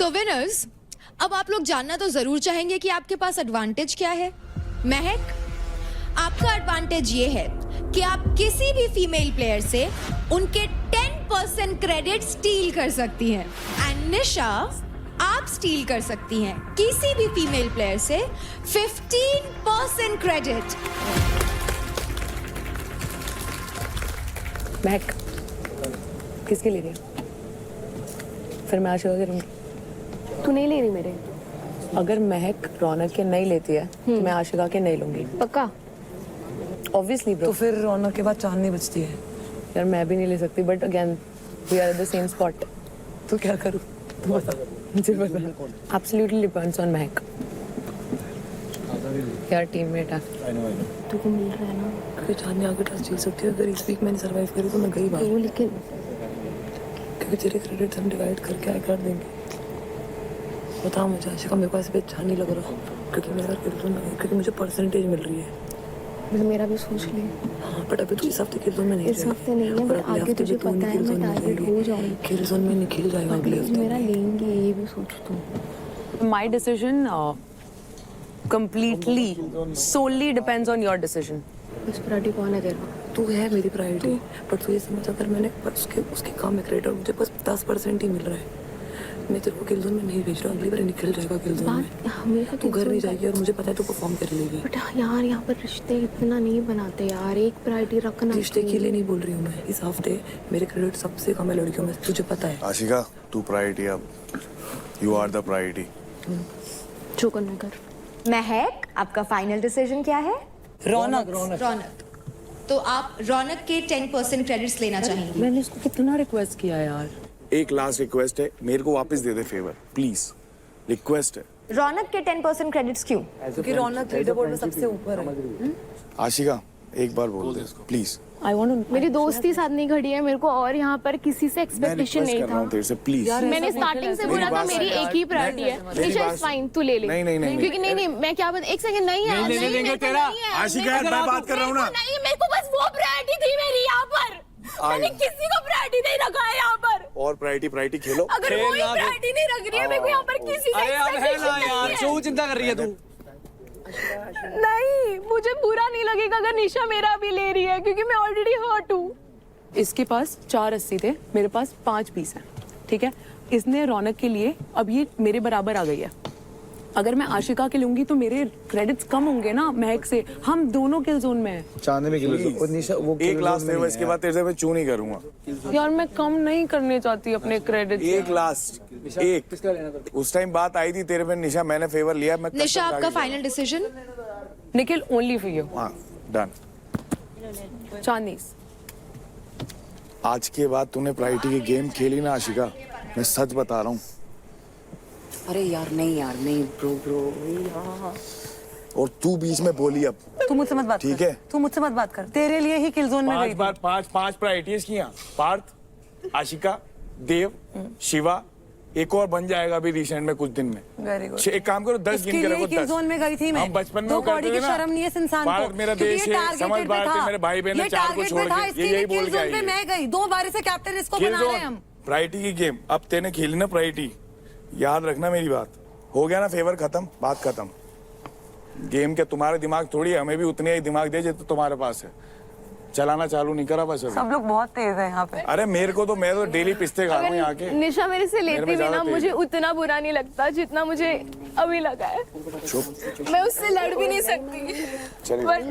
तो विनर्स, अब आप लोग जानना तो जरूर चाहेंगे कि आपके पास एडवांटेज क्या है। महक, आपका एडवांटेज ये है कि आप किसी भी फीमेल प्लेयर से उनके 10% क्रेडिट स्टील कर सकती हैं। एंड निशा, आप स्टील कर सकती हैं किसी भी फीमेल प्लेयर से 15% क्रेडिट। महक किसके ले रही है? फिर मैं आशिका के लूंगी। तू नहीं ले रही मेरे? अगर महक रौनक के नहीं लेती है तो मैं आशिका के नहीं लूंगी। पक्का? Obviously bro. तो फिर रौनक के बाद चांदनी बचती है। यार मैं भी नहीं ले सकती, but again we are at the same spot. तो क्या करूं? तू बता। मुझे पता। एब्सोल्युटली डिपेंड्स ऑन महक। यार टीममेट है। तुझको मिल रहा है ना? क्योंकि चांदनी आगे टच जीत सकती है। अगर इस वीक मैंने सर्वाइव करी तो मैं गई बात। तो लेकिन क्योंकि तेरे क्रेडिट हम डिवाइड करके आए कर देंगे। बता मुझे आशिका, मेरे को ऐसे भी अच्छा नहीं लग रहा क्योंकि मेरा किल्जोन में, क्योंकि मुझे परसेंटेज मिल रही है। मेरा भी सोच ले। हाँ बट अभी तो इस हफ्ते किल्जोन में नहीं इस हफ्ते नहीं है, बट आगे तुझे पता है मैं टारगेट हो जाऊंगी। किल्जोन में निकल जाएगा अगले हफ्ते। मेरा लेंगे, ये भी सोच तू। My decision completely solely depends on your decision. बस प्रायोरिटी कौन है तेरा? तू है मेरी प्रायोरिटी, बट तू ये समझ, अगर मैंने उसके काम में क्रेडिट और मुझे बस 10% ही मिल रहा है, मैं तेरे को किल्जोन में नहीं भेज रहा। अगली बार निकल जाएगा किल्जोन में। हमेशा तू घर नहीं जाएगी और मुझे पता है तू परफॉर्म कर लेगी। बट यार यहाँ पर रिश्ते इतना नहीं बनाते यार, एक प्रायोरिटी रखना। रिश्ते के लिए नहीं बोल रही हूँ मैं। इस हफ्ते मेरे क्रेडिट सबसे कम है लड़कियों में, तुझे पता है। आशिका, तू प्रायोरिटी, अब यू आर द प्रायोरिटी। जो करना कर। महक, आपका फाइनल डिसीजन क्या है? रौनक, तो आप रौनक के 10% क्रेडिट्स लेना चाहेंगी? मैंने इसको कितना रिक्वेस्ट किया यार। एक लास्ट रिक्वेस्ट है, मेरे को वापस दे दे फेवर प्लीज, रिक्वेस्ट है। रौनक के 10% क्रेडिट्स क्यों? क्योंकि रौनक लीडर बोर्ड में सबसे ऊपर है। आशिका, एक बार बोल दे प्लीज। I want to। मेरी दोस्ती साथ नहीं खड़ी है, मेरे को और यहाँ पर किसी से मैं एक्सपेक्टेशन रिक्वेस्ट नहीं कर रहा हूँ था। तेरे से प्लीज। मैंने स्टार्टिंग से बोला था मेरी एक ही प्रायोरिटी है। निशा इज फाइन, तू ले ले। नहीं। क्योंकि नहीं मैं क्या बता, एक सेकंड नहीं यार, नहीं देंगे तेरा। आशिका यार, मैं बात कर रहा हूँ ना। नहीं, मेरे को बस वो प्रायोरिटी थी मेरी यहाँ पर। मैंने किसी को प्रायोरिटी नहीं रखा है यहाँ पर। और प्रायोरिटी खेलो। अगर कोई प्रायोरिटी नहीं रख रही है मेरे को यहाँ पर किसी से एक्सपेक्टेशन नहीं है। क्यों चिंता कर रही है तू? नहीं, मुझे बुरा नहीं लगेगा अगर निशा मेरा भी ले रही है, क्योंकि मैं ऑलरेडी हर्ट हूँ। इसके पास 4 अस्सी थे, मेरे पास 5 पीस हैं, ठीक है। इसने रौनक के लिए अब ये मेरे बराबर आ गई है। अगर मैं आशिका के लूंगी तो मेरे क्रेडिट्स कम होंगे ना महक से। हम दोनों किल जोन में हैं। चांदनी किल जोन, निशा वो एक लास्ट फेवर, इसके बाद तेरे से मैं चू नहीं करूंगा यार मैं कम नहीं करने चाहती अपने क्रेडिट। एक लास्ट एक उस टाइम बात आई थी तेरे पे निशा, मैंने फेवर लिया। मैं निशा, आपका final decision? Nikhil, only for you. हाँ डन। चांदनी, आज के बाद तूने प्रायोरिटी की गेम खेली ना आशिका, मैं सच बता रहा हूँ। अरे यार नहीं ब्रो यार। और तू बीच में बोली अब। तू मुझसे मत बात कर। ठीक है। तू मुझसे मत बात कर, तेरे लिए ही किल जोन में गई थी। पांच प्रायोरिटीज की यहाँ। पार्थ, आशिका, देव, शिवा, एक और बन जाएगा अभी रिसेंट में कुछ दिन में। Very good. एक काम करो, 10 गिन के रखो। किल जोन में गई थी मैं। हम बचपन में दो करते कौड़ी थे की ना। शर्म नहीं है इस इंसान को। भारत मेरा देश है, समझ भारत मेरे भाई बहन, 4 को छोड़ के यही बोल के आई है। मैं गई 2 बार से कैप्टन इसको बना रहे हैं हम। प्रायोरिटी की गेम अब तेने खेली ना प्रायोरिटी, याद रखना मेरी बात। हो गया ना फेवर खत्म, बात खत्म। गेम के तुम्हारे दिमाग थोड़ी है, हमें भी उतने ही दिमाग दे जितना तुम्हारे पास है। चलाना चालू नहीं करा बस अभी। सब लोग बहुत तेज है यहाँ पे। अरे मेरे को तो, मैं तो डेली पिस्ते खा रहा हूँ यहाँ के। निशा मेरे से लेती भी ना, मुझे उतना बुरा नहीं लगता जितना मुझे अभी लगा है। चुप। मैं उससे लड़ भी नहीं सकती, पर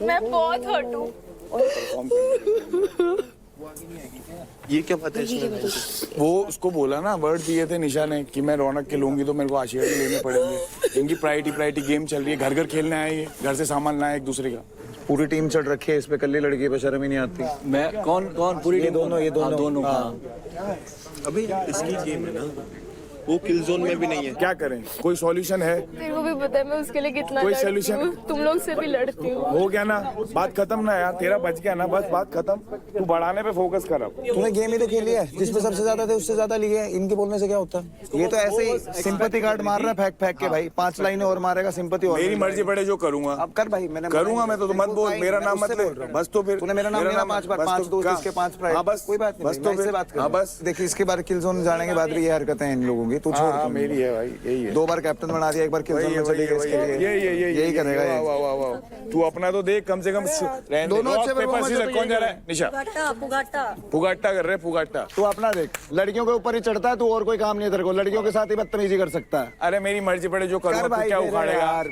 मैं बहुत हर्ट हूँ। ये क्या बात है इसमें? वो उसको बोला ना, वर्ड दिए थे निशा ने कि मैं रौनक के लूंगी तो मेरे को आशिका के लेने पड़ेंगे। इनकी प्रायोरिटी गेम चल रही है, घर खेलने आए ये, घर से सामान लाए एक दूसरे का। पूरी टीम चढ़ रखी है इस पे, कल्ली लड़की पे शर्म ही नहीं आती। मैं कौन पूरी ये दोनों अभी इसकी गेम है ना, वो किल जोन में भी नहीं है। क्या करें, कोई सॉल्यूशन है? तेरे को भी पता है मैं उसके लिए कितना कोई लड़ती solution? हूँ। तुम लोग से भी लड़ती हूँ। हो गया ना, बात खत्म ना यार, तेरा बच गया ना, बस बात खत्म। तू बढ़ाने पे फोकस कर अब। तूने गेम ही तो खेली है, जिसपे सबसे ज्यादा थे उससे ज्यादा लिए है। इनके बोलने से क्या होता है? ये तो ऐसे ही सिंपैथी कार्ड मार रहा है फेंक के भाई। 5 लाइनें और मारेगा सिंपैथी और। मेरी मर्जी पड़े जो करूंगा। अब कर भाई, मैंने करूंगा मैं तो मत बोल, मेरा नाम मत ले बस। तो फिर तूने मेरा नाम लिया 5 बार, 5 दोस्त इसके 5 प्राइस। बस कोई बात नहीं, बस तो इससे बात कर। बस देखिए इसके बाद किल जोन जाने के बाद भी ये हरकतें हैं इन लोगों की। होगी, तू छोड़। हाँ, तू मेरी है भाई, यही है। 2 बार कैप्टन बना दिया, एक बार किल जोन में चली गई इसके लिए। यही करेगा ये। वाह वाह वाह वाह। तू अपना तो देख कम से कम। दोनों अच्छे पेपर सीजर कौन जा रहा है? निशा पुगाट्टा कर रहे, पुगाट्टा। तू अपना देख, लड़कियों के ऊपर ही चढ़ता है तू, और कोई काम नहीं है तेरे को, लड़कियों के साथ ही बदतमीजी कर सकता है। अरे मेरी मर्जी पड़े जो करूँ, कर भाई, क्या मेरे उखाड़ेगा यार।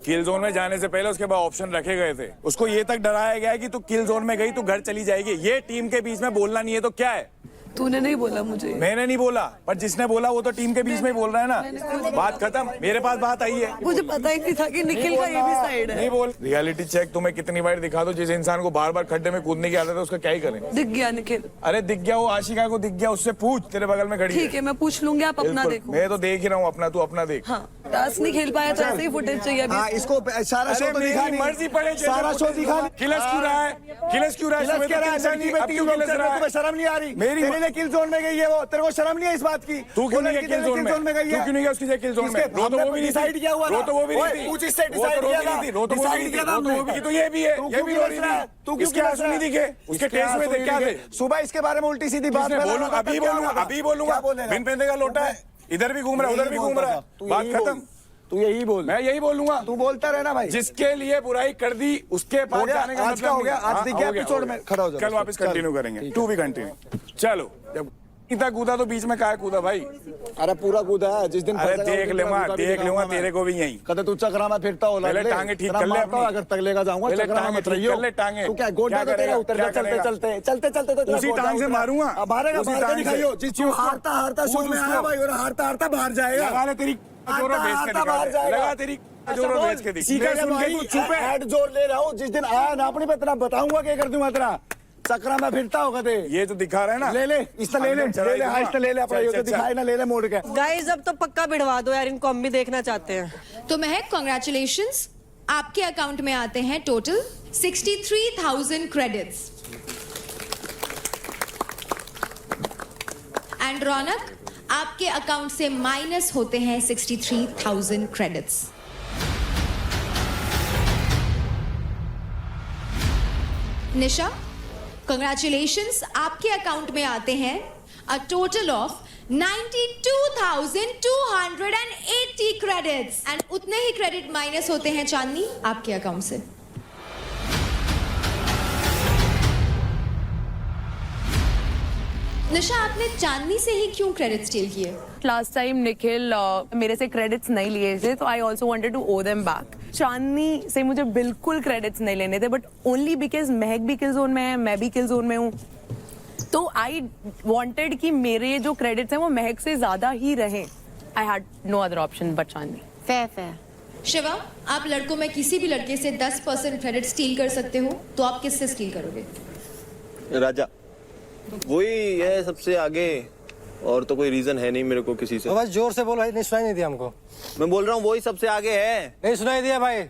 किल जोन में जाने से पहले उसके बाद ऑप्शन रखे गए थे, उसको ये तक डराया गया है कि तू किल जोन में गई तो घर चली जाएगी। ये टीम के बीच में बोलना नहीं है तो क्या है? तूने नहीं बोला मुझे। मैंने नहीं बोला, पर जिसने बोला वो तो टीम के बीच में ही बोल रहा है ना। बात खत्म, मेरे पास बात आई है। मुझे पता ही नहीं था कि निखिल का ये भी साइड है। नहीं बोल। रियलिटी चेक तुम्हें कितनी बार दिखा दो, जिस इंसान को बार बार खड्डे में कूदने की आदत है उसका क्या ही करें। दिख गया निखिल। अरे दिख गया, वो आशिका को दिख गया, उससे पूछ, तेरे बगल में खड़ी है। ठीक है, मैं पूछ लूंगी, आप अपना बिल्कुल, देखो। मैं तो देख ही रहा हूँ अपना, तू अपना देख। हाँ, टास्क नहीं खेल पाया तो ऐसे ही फुटेज चाहिए अभी। हाँ, इसको सारा शो तो दिखा नहीं। मर्जी पड़े, सारा शो दिखा। खिलस क्यों रहा है? खिलस क्यों रहा है? तुम्हें शर्म नहीं आ रही? मेरी तेरे लिए किल जोन में गई है वो, तेरे को शर्म नहीं है इस बात की? तू क्यों नहीं है किल जोन में गई है? तू क्यों नहीं है उसकी जगह किल जोन में? रो तो वो भी डिसाइड किया हुआ, रो तो वो भी नहीं थी। पूछ इससे डिसाइड किया था। रो तो वो भी नहीं थी, रो तो वो भी, तो ये भी है, ये भी रो रही थी। तू इसके आंसू नहीं दिखे? उसके टेस्ट में थे, क्या थे? सुबह इसके बारे में उल्टी सीधी बात बोलूं, अभी बोलूंगा, अभी बोलूंगा। बिन पेंदे का लोटा है, इधर भी घूम रहा है, उधर भी घूम रहा है, बात खत्म। तू यही बोल। मैं यही बोलूंगा, तू बोलता रहना भाई। जिसके लिए बुराई कर दी उसके पास जाने का आज का हो गया, आज दिख गया एपिसोड में। खड़ा हो जा, कल वापस कंटिन्यू करेंगे, टू भी कंटिन्यू। चलो, जब इतना कूदा तो बीच में काहे कूदा भाई? अरे पूरा कूदा है जिस दिन। अरे देख लूंगा तेरे को भी यहीं। कदे तू चक्रा में फिरता हो, पहले टांगे ठीक कर ले अपनी। अगर तगले का जाऊंगा, पहले चक्रा में टांगे मत ठीक रहियो। कर ले, टांगे। तू क्या गोड्डा तो तेरा उतर जा, चलते चलते तो उसी टांग से मारूंगा। अब हारेगा, उसी बाहर टांग से। दिखाइयो। जिस चीज हारता शो में आया भाई, और हारता बाहर जाएगा। लगा ले तेरी जोरों बेच के दिखा दे। लगा तेरी जोरों बेच के दिखा। सीखा सुन के तू चुप है। हेड जोर ले रहा हूँ, जिस दिन आया ना अपनी पे तेरा बताऊंगा क्या कर दूंगा तेरा। चक्रा में फिरता होगा ते। ये तो दिखा रहा है ना। ले इससे ले ले अपना, ये तो दिखाई ना, ले मोड़ के। गाइस अब तो पक्का भिड़वा दो यार, इनको हम भी देखना चाहते हैं। तो महक, कॉन्ग्रेचुलेशंस, आपके अकाउंट में आते हैं टोटल 63,000 क्रेडिट्स। एंड रौनक, आपके अकाउंट से माइनस होते हैं 63,000 क्रेडिट्स। निशा, कंग्रेचुलेशंस, आपके अकाउंट में आते हैं a total of 92,280 credits. And उतने ही क्रेडिट माइनस होते हैं चांदनी, आपके अकाउंट से। निशा, आपने चांदनी से ही क्यों क्रेडिट स्टील किए? लास्ट टाइम निखिल मेरे से क्रेडिट्स नहीं लिए थे, तो I also wanted to owe them back. Chandni से मुझे बिल्कुल क्रेडिट्स नहीं लेने थे, बट ओनली बिकॉज महक भी किल जोन में है, मैं भी किल जोन में हूँ, तो आई वांटेड कि मेरे जो क्रेडिट्स हैं वो महक से ज्यादा ही रहें। I had no other option but Chandni. Fair. Shiva, आप लड़कों में किसी भी लड़के से 10% क्रेडिट स्टील कर सकते हो, तो आप किससे स्टील करोगे? राजा वही है सबसे आगे, और तो कोई रीजन है नहीं मेरे को किसी से। बस जोर से बोल भाई, नहीं सुनाई नहीं दिया हमको। मैं बोल रहा हूँ वही सबसे आगे है। नहीं सुनाई दिया भाई।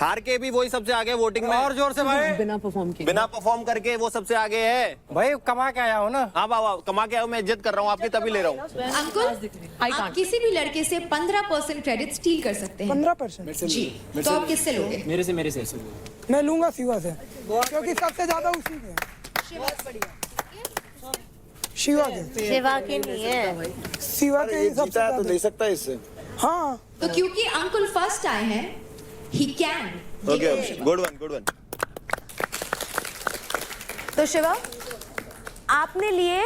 हार के भी वही सबसे आगे वोटिंग में। और जोर से भाई। बिना परफॉर्म किए, बिना परफॉर्म करके वो सबसे आगे है भाई। कमा के आया हो ना। हाँ वाह, कमा के आया हूँ, मैं इज्जत कर रहा हूँ आपकी, तभी ले रहा हूँ। अंकुल, आप किसी भी लड़के से 15% क्रेडिट स्टील कर सकते हैं। 15% जी, तो आप किससे लोगे? मेरे से मैं लूंगा शिवा से, क्योंकि सबसे ज्यादा उसी के। शिवा के नहीं है, शिवा के ही सबसे तो ले सकता है इससे। हाँ, तो क्योंकि अंकुल फर्स्ट आए हैं, he can. Okay, good one. तो शिवा, आपने लिए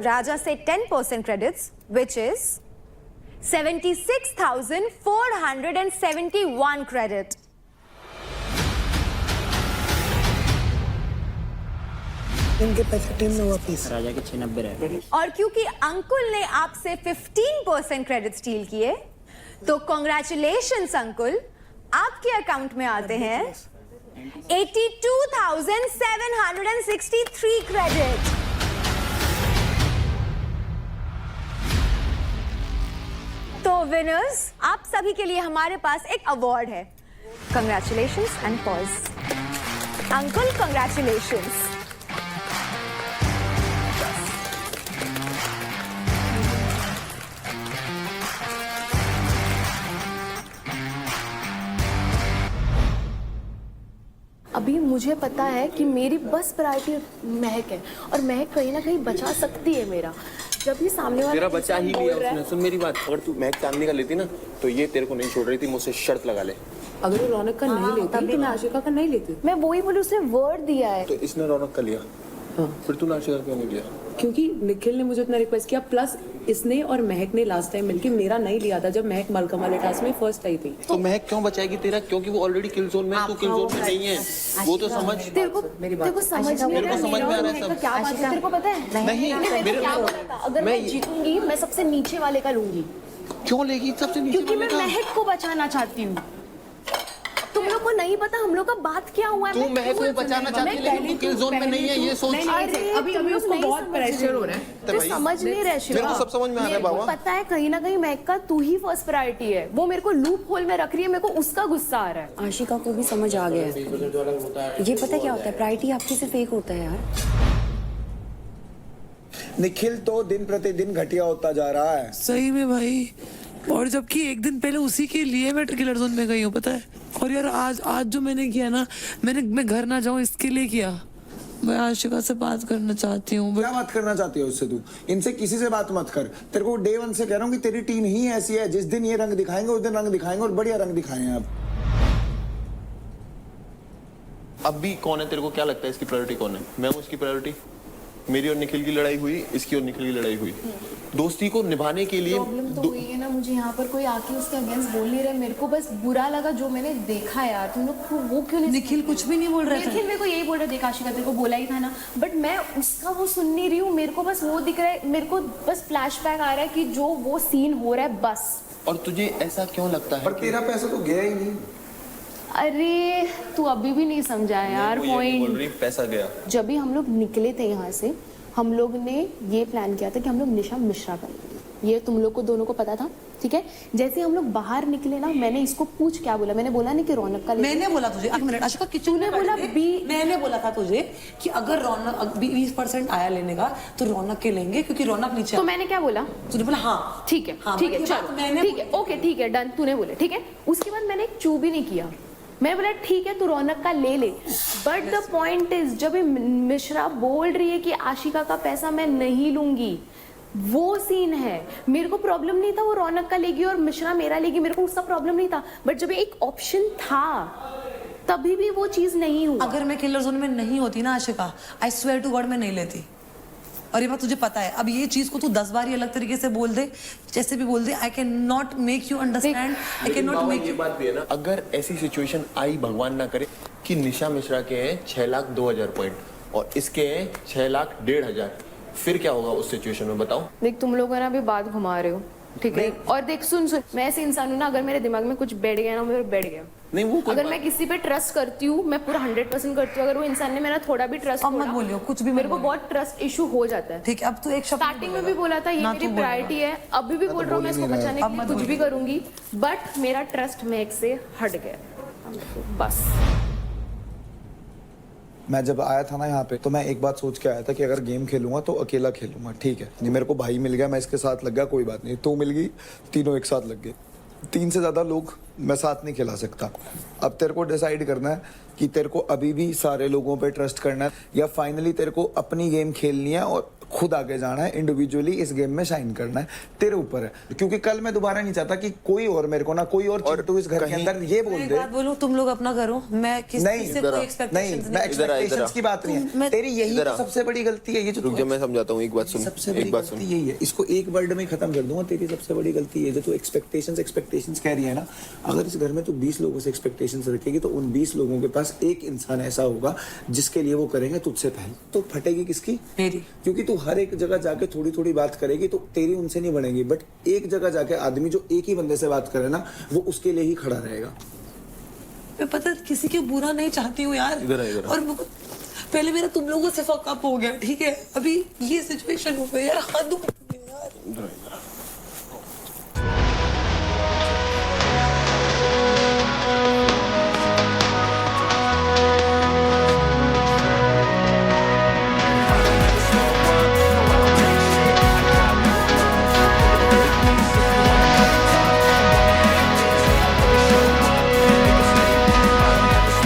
राजा से 10% क्रेडिट्स, विच इज 76,471 क्रेडिट। इनके पैसे टीम में वापिस। राजा के 96 रहे। और क्योंकि अंकुल ने आपसे 15% क्रेडिट स्टील किए, तो कॉन्ग्रेचुलेशंस अंकुल, आपके अकाउंट में आते हैं 82,763 क्रेडिट। तो विनर्स, आप सभी के लिए हमारे पास एक अवार्ड है। Congratulations and pause. Uncle, congratulations. अभी मुझे पता है कि मेरी बस प्रायोरिटी महक है, और महक कहीं ना कहीं बचा सकती है मेरा। जब भी सामने वाला तेरा बच्चा ही इंसान लिया बोल रहा है- उसने। सुन मेरी बात, अगर तू महक चांदनी का लेती ना तो ये तेरे को नहीं छोड़ रही थी, मुझसे शर्त लगा ले। अगर वो रौनक का नहीं लेती तो मैं आशिका का नहीं लेती, मैं वही बोली, उसने वर्ड दिया है। तो इसने रौनक का लिया, फिर तूने आशिका क्यों नहीं लिया? क्योंकि निखिल ने मुझे इतना रिक्वेस्ट किया, प्लस इसने और महक ने लास्ट टाइम मिलके मेरा नहीं लिया था जब महक मलका वाले टास्क में फर्स्ट आई थी। तो महक क्यों बचाएगी तेरा? क्योंकि वो ऑलरेडी किल जोन में है, तू किल जोन में नहीं है, वो तो समझ। तेरे को समझ में आ रहा है सब। क्या बात है, तेरे को पता है? नहीं, मेरे क्या बोला था? अगर मैं जीतूंगी मैं सबसे नीचे वाले का लूंगी, क्यों लेगी सबसे नीचे क्योंकि मैं वाले का? महक को बचाना चाहती हूँ। तुम लोग को नहीं पता हम लोग का बात क्या हुआ है। तू महक को बचाना चाहती है लेकिन तू किल जोन में नहीं है, ये सोच। अभी उसको बहुत प्रेशर हो रहा है। तो समझ नहीं रहे शिवा। मेरे को सब समझ में आ रहा है बाबा। पता है कहीं ना कहीं महक का तू ही फर्स्ट प्रायोरिटी है, वो मेरे को लूप होल में रख रही है, मेरे को उसका गुस्सा आ रहा है। आशिका को भी समझ आ गया है। ये पता क्या होता है, प्रायोरिटी आपकी सिर्फ एक होता है यार। निखिल तो दिन प्रतिदिन घटिया होता जा रहा है। सही में भाई, और जबकि एक दिन पहले उसी के लिए मैं किलर जोन में गई हूँ, पता है। और यार आज जो मैंने किया ना, मैं घर ना जाऊँ इसके लिए किया। मैं आशिका से बात करना चाहती हूँ। क्या बात करना चाहती है उससे? तू इनसे किसी से बात मत कर। तेरे को डे 1 से कह रहा हूँ कि तेरी टीम ही ऐसी है, जिस दिन ये रंग दिखाएंगे उस दिन रंग दिखाएंगे, और बढ़िया रंग दिखाएंगे। अब भी कौन है तेरे को क्या लगता है इसकी प्रायोरिटी कौन है? मैं हूँ इसकी प्रायोरिटी। मेरी और निखिल की लड़ाई हुई, इसकी और निखिल की लड़ाई हुई। दोस्ती को निभाने के लिए प्रॉब्लम तो हुई है ना, मुझे यहाँ पर कोई आके उसके अगेंस्ट बोल नहीं रहा, मेरे को बस बुरा लगा जो मैंने देखा यार। तुम लोग वो क्यों नहीं? निखिल कुछ भी नहीं बोल रहा था। निखिल मेरे को यही बोल रहा, देख आशिका तेरे को बोला ही था ना, बट मैं उसका वो सुन नहीं रही हूँ। मेरे को बस वो दिख रहा है, मेरे को बस फ्लैशबैक आ रहा है कि जो वो सीन हो रहा है बस। और तुझे ऐसा क्यों लगता है? पर तेरा पैसा तो गया ही नहीं। अरे तू अभी भी नहीं समझा यार पॉइंट। पैसा गया। जब भी हम लोग निकले थे यहाँ से, हम लोग ने ये प्लान किया था कि हम लोग निशा मिश्रा करेंगे। ये तुम लोग को दोनों को पता था, ठीक है। जैसे हम लोग बाहर निकले ना, मैंने इसको पूछ क्या बोला, मैंने बोला नहीं कि रौनक का मैंने बोला तुझे, एक मिनट आशिका, तूने बोला मैंने बोला था तुझे कि अगर रौनक 20% आया लेने का तो रौनक के लेंगे, क्योंकि रौनक नीचे। तो मैंने क्या बोला? तूने बोला हाँ ठीक है, हाँ, ठीक है, ये बात चलो मैंने ठीक है, ओके ठीक है, डन, तूने बोले ठीक है। उसके बाद मैंने एक चू भी नहीं किया, मैं बोला ठीक है तू रौनक का ले ले। बट द पॉइंट इज, जब ये मिश्रा बोल रही है कि आशिका का पैसा मैं नहीं लूंगी, वो सीन है। मेरे को प्रॉब्लम नहीं था वो रौनक का लेगी और मिश्रा मेरा लेगी, मेरे को उसका प्रॉब्लम नहीं था। बट जब एक ऑप्शन था तभी भी वो चीज नहीं हुआ। अगर मैं किलर जोन में नहीं होती ना Ashika, I swear to God मैं नहीं लेती। और ये बात तुझे पता है। अब ये चीज को तू 10 बार ही अलग तरीके से बोल दे, जैसे भी बोल दे, I can not make you understand, I can not make ये यू। बात भी है ना, अगर ऐसी सिचुएशन आई, भगवान ना करे, कि निशा मिश्रा के हैं 6,02,000 पॉइंट और इसके हैं 6,01,500, फिर क्या होगा उस सिचुएशन में बताओ? देख तुम लोग है ना अभी बात घुमा रहे हो, ठीक है। और देख सुन, मैं ऐसे इंसान हूँ ना, अगर मेरे दिमाग में कुछ बैठ गया ना, मेरे बैठ गया। नहीं वो अगर मैं किसी पे ट्रस्ट करती हूँ, मैं पूरा 100% करती हूँ, अगर वो इंसान ने मेरा थोड़ा भी ट्रस्ट अब मत बोलियो, कुछ भी मेरे को बहुत ट्रस्ट इशू हो जाता है। ठीक है, अब तू एक शब्द स्टार्टिंग में भी बोला था ये मेरी प्रायोरिटी है, अभी भी बोल रहा हूँ मैं इसको बचाने के लिए कुछ भी करूंगी, बट मेरा ट्रस्ट महक से हट गया बस। मैं जब आया था ना यहाँ पे, तो मैं एक बात सोच के आया था कि अगर गेम खेलूंगा तो अकेला खेलूंगा, ठीक है। नहीं मेरे को भाई मिल गया, मैं इसके साथ लग गया, कोई बात नहीं। तू मिल गई, तीनों एक साथ लग गए। 3 से ज्यादा लोग मैं साथ नहीं खिला सकता। अब तेरे को डिसाइड करना है कि तेरे को अभी भी सारे लोगों पे ट्रस्ट करना है, या फाइनली तेरे को अपनी गेम खेलनी है और खुद आगे जाना है, इंडिविजुअली इस गेम में शाइन करना है, तेरे ऊपर है। क्योंकि कल मैं दोबारा नहीं चाहता कि कोई और मेरे को ना कोई और चिंटू इस घर के अंदर ये बोल दे। बात बोलूं, तुम लोग अपना करो, मैं किसी से कोई एक्सपेक्टेशंस मैं एक्सपेक्टेशंस की बात नहीं है। तेरी यही तो सबसे बड़ी गलती है। ये जो रुक जा, मैं समझाता हूँ, एक बात सुन, सबसे बड़ी गलती यही है, इसको एक वर्ड में खत्म कर दूंगा। तेरी सबसे बड़ी गलती है जो तू एक्सपेक्टेशंस कह रही है ना। अगर इस घर में तू 20 लोगों से एक्सपेक्टेशंस रखेगी तो उन 20 लोगों के पास एक इंसान ऐसा होगा जिसके लिए वो करेंगे तुझसे पहले। तो फटेगी किसकी? मेरी। क्योंकि तू हर एक जगह जाके थोड़ी थोड़ी बात करेगी तो तेरी उनसे नहीं बनेगी, बट एक जगह जाके आदमी जो एक ही बंदे से बात करे ना, वो उसके लिए ही खड़ा रहेगा। मैं पता किसी के बुरा नहीं चाहती हूँ यार, इधर और पहले मेरा तुम लोगों से फक अप हो गया, ठीक है। अभी ये सिचुएशन हो गई यार, हद हो गई यार।